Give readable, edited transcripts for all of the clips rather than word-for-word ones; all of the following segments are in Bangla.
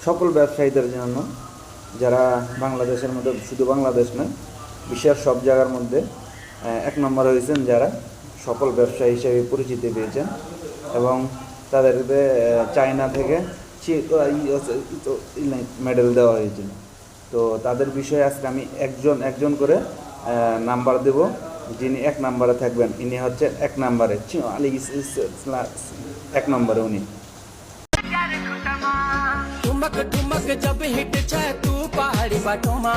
সকল ব্যবসায়ীদের জন্য যারা বাংলাদেশের মধ্যে, শুধু বাংলাদেশ নয়, বিশ্বের সব জায়গার মধ্যে এক নম্বর হয়েছেন, যারা সফল ব্যবসায়ী হিসেবে পরিচিতি পেয়েছেন এবং তাদেরকে চায়না থেকে মেডেল দেওয়া হয়েছিল। তো তাদের বিষয়ে আজকে আমি একজন করে নাম্বার দেব। যিনি এক নাম্বারে থাকবেন ইনি হচ্ছে এক নাম্বারে এক নম্বরে উনি। ठुमक ठुमक जब हिट छे तू पहाड़ी बाटोमा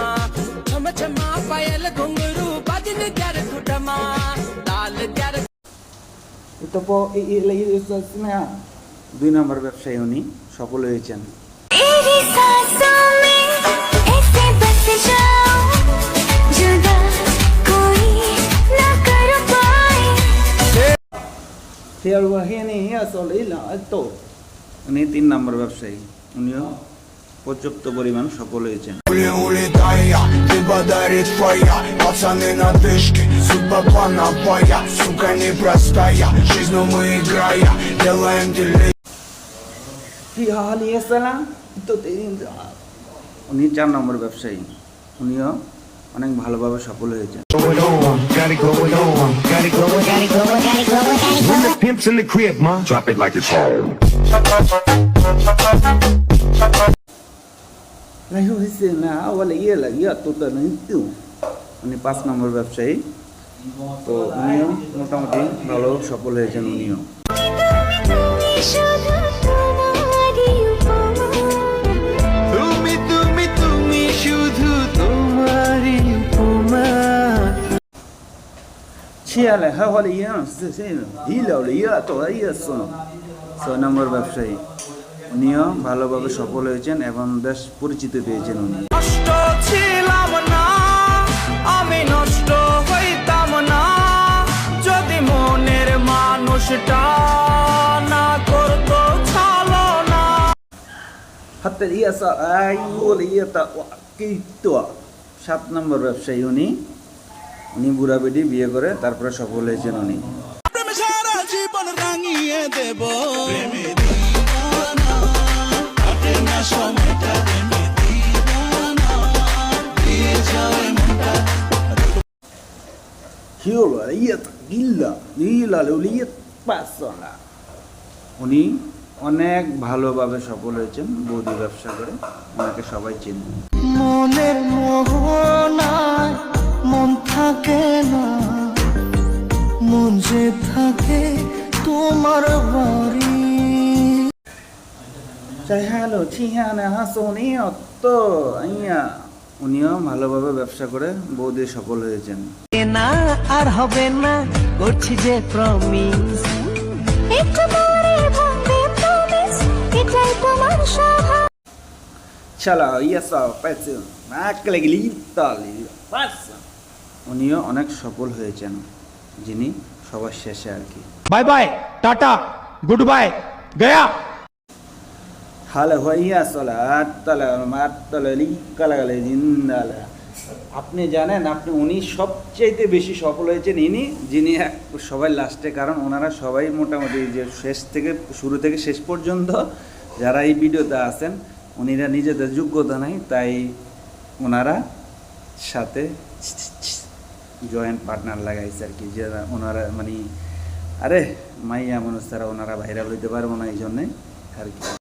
छम छमा पायल घुंगरू बाजन क्यार खुटमा लाल क्यार। তো দুই নম্বর ব্যবসায়ী উনি সফল হয়েছেন। উনি 3 নম্বর ব্যবসায়ী, উনিও পর্যাপ্ত পরিমাণ সফল হয়েছেন। উনি 4 নম্বর ব্যবসায়ী, উনিও অনেক ভালোভাবে সফল হয়েছেন। Pimps in the crib, ma. Drop it like it's home. উনি 5 নম্বর ব্যবসায়ী, তো উনিও মোটামুটি ভালো সফল হয়েছেন। উনিও ছয় নম্বর ব্যবসায়ী, উনিও ভালোভাবে সফল হয়েছেন এবং বেশ পরিচিত পেয়েছেন। উনি নষ্ট ছিলাম না, আমি নষ্ট হইতাম না যদি মনের মানুষটা না করতো ছলনা। হাতে 7 নম্বর ব্যবসায়ী, উনি বুড়া বেডি বিয়ে করে তারপরে সফল হয়েছেন। উনি জীবন রাঙিয়ে দেব উনি অনেক ভালোভাবে সফল হয়েছেন বৌদি ব্যবসা করে, ওনাকে সবাই চেনেন। মনের মোহনায় মন থাকে না, মন যে থাকে তোমার বাড়ি। উনিও ভালোভাবে ব্যবসা করে বৌদি সফল হয়েছেন। না আর হবে না, করছি যে প্রমিস উনিও অনেক সফল হয়েছেন, যিনি সবার শেষে আর কি। Bye bye, Tata, goodbye, gaya. আপনি জানেন, উনি সবচাইতে বেশি সফল হয়েছেন ইনি, যিনি সবাই লাস্টে, কারণ ওনারা সবাই মোটামুটি যে শুরু থেকে শেষ পর্যন্ত যারা এই ভিডিওতে আছেন উনিরা নিজেদের যোগ্যতা নাই, তাই ওনারা সাথে জয়েন্ট পার্টনার লাগাইছে আর কি, যে ওনারা মানে আরে মাইয়া মানুষ তারা ওনারা ভাইরাল হইতে পারবো না, এই জন্যে আর কি।